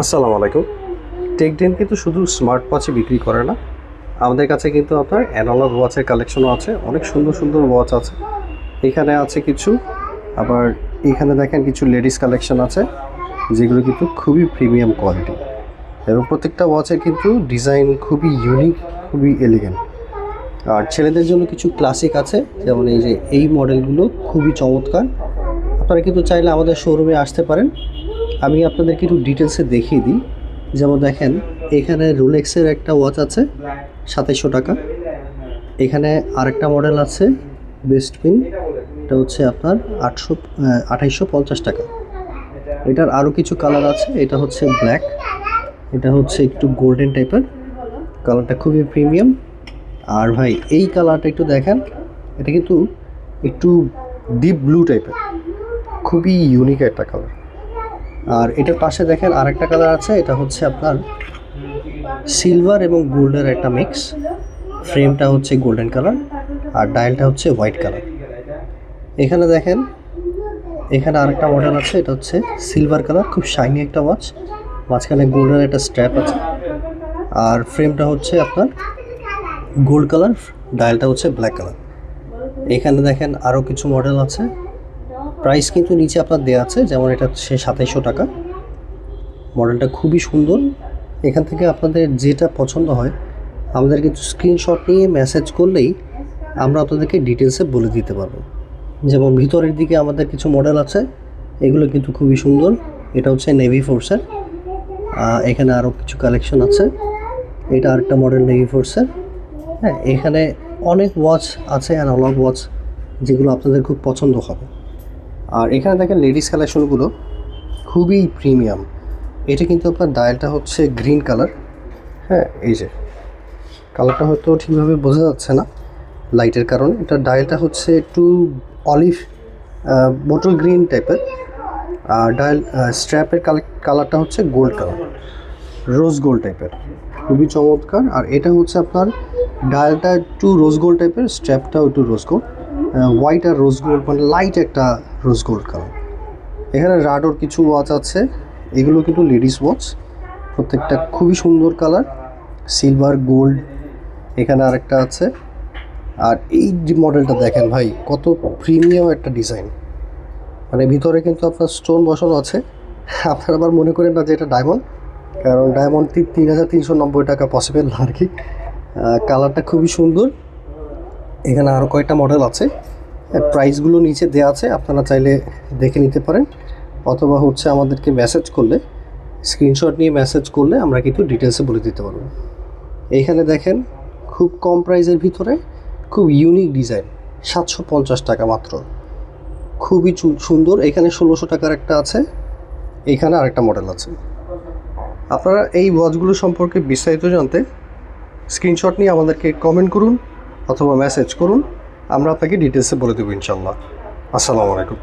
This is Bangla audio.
আসসালামু আলাইকুম। টেকডেন কিন্তু শুধু স্মার্ট ওয়াচই বিক্রি করে না, আমাদের কাছে কিন্তু আপনার অ্যানালগ ওয়াচের কালেকশনও আছে। অনেক সুন্দর সুন্দর ওয়াচ আছে, এখানে আছে কিছু। আবার এখানে দেখেন কিছু লেডিস কালেকশন আছে, যেগুলো কিন্তু খুবই প্রিমিয়াম কোয়ালিটি, এবং প্রত্যেকটা ওয়াচের কিন্তু ডিজাইন খুবই ইউনিক, খুবই এলিগেন্ট। আর ছেলেদের জন্য কিছু ক্লাসিক আছে, যেমন এই যে এই মডেলগুলো খুবই চমৎকার। আপনারা কিন্তু চাইলে আমাদের শোরুমে আসতে পারেন। আমি আপনাদেরকে একটু ডিটেলসে দেখিয়ে দিই। যেমন দেখেন, এখানে রোলেক্সের একটা ওয়াচ আছে 2700 টাকা। এখানে আরেকটা মডেল আছে বেস্ট পিন, এটা হচ্ছে আপনার 2850 টাকা। এটার আরও কিছু কালার আছে, এটা হচ্ছে ব্ল্যাক, এটা হচ্ছে একটু গোল্ডেন টাইপের, কালারটা খুবই প্রিমিয়াম। আর ভাই এই কালারটা একটু দেখেন, এটা কিন্তু একটু ডিপ ব্লু টাইপের, খুবই ইউনিক একটা কালার। আর এটার পাশে দেখেন আরেকটা কালার আছে, এটা হচ্ছে আপনার সিলভার এবং গোল্ডের একটা মিক্স। ফ্রেমটা হচ্ছে গোল্ডেন কালার আর ডায়ালটা হচ্ছে হোয়াইট কালার। এখানে দেখেন, এখানে আরেকটা মডেল আছে, এটা হচ্ছে সিলভার কালার, খুব শাইনি একটা ওয়াচ, মাঝখানে গোল্ডের একটা স্ট্র্যাপ আছে। আর ফ্রেমটা হচ্ছে আপনার গোল্ড কালার, ডায়ালটা হচ্ছে ব্ল্যাক কালার। এখানে দেখেন আরও কিছু মডেল আছে, প্রাইস কিন্তু নিচে আপনার দেওয়া আছে। যেমন এটা হচ্ছে 2700 টাকা, মডেলটা খুবই সুন্দর। এখান থেকে আপনাদের যেটা পছন্দ হয় আমাদের কিন্তু স্ক্রিনশট নিয়ে মেসেজ করলেই আমরা আপনাদেরকে ডিটেলসে বলে দিতে পারবো। যেমন ভিতরের দিকে আমাদের কিছু মডেল আছে, এগুলো কিন্তু খুবই সুন্দর। এটা হচ্ছে নেভি ফোর্সের, এখানে আরও কিছু কালেকশন আছে। এটা আরেকটা মডেল নেভি ফোর্সের। হ্যাঁ, এখানে অনেক ওয়াচ আছে, অ্যানালগ ওয়াচ, যেগুলো আপনাদের খুব পছন্দ হবে। আর এখানে দেখেন লেডিস কালেকশনগুলো খুবই প্রিমিয়াম। এটা কিন্তু আপনার ডায়ালটা হচ্ছে গ্রিন কালার। হ্যাঁ, এই যে কালারটা হয়তো ঠিকভাবে বোঝা যাচ্ছে না লাইটের কারণে। এটা ডায়ালটা হচ্ছে একটু অলিভ বোটল গ্রিন টাইপের। আর ডায়াল স্ট্র্যাপের কালারটা হচ্ছে গোল্ড কালার, রোজ গোল্ড টাইপের, খুবই চমৎকার। আর এটা হচ্ছে আপনার ডায়ালটা একটু রোজ গোল্ড টাইপের, স্ট্র্যাপটাও একটু রোজ গোল্ড, হোয়াইট আর রোজ গোল্ড, মানে লাইট একটা রোজ গোল্ড কালার। এখানে রাডোর কিছু ওয়াচ আছে, এগুলো কিন্তু লেডিস ওয়াচ, প্রত্যেকটা খুবই সুন্দর কালার, সিলভার গোল্ড। এখানে আরেকটা আছে। আর এই মডেলটা দেখেন ভাই, কত প্রিমিয়াম একটা ডিজাইন, মানে ভিতরে কিন্তু আপনার স্টোন বসানো আছে। আপনারা আবার মনে করেন না যে এটা ডায়মন্ড, কারণ ডায়মন্ড 3390 টাকা পসিবল না আর কি। কালারটা খুবই সুন্দর। এখানে আরও কয়েকটা মডেল আছে, প্রাইসগুলো নিচে দেওয়া আছে, আপনারা চাইলে দেখে নিতে পারেন, অথবা হচ্ছে আমাদেরকে মেসেজ করলে, স্ক্রিনশট নিয়ে মেসেজ করলে আমরা কিন্তু ডিটেলসে বলে দিতে পারবো। এইখানে দেখেন খুব কম প্রাইসের ভিতরে খুব ইউনিক ডিজাইন, 750 টাকা মাত্র, খুবই সুন্দর। এখানে 1600 টাকার একটা আছে, এইখানে আরেকটা মডেল আছে। আপনারা এই ওয়াচগুলো সম্পর্কে বিস্তারিত জানতে স্ক্রিনশট নিয়ে আমাদেরকে কমেন্ট করুন অথবা মেসেজ করুন, আমরা আপনাকে ডিটেলসে বলে দেবো ইনশাল্লাহ। আসসালামু আলাইকুম।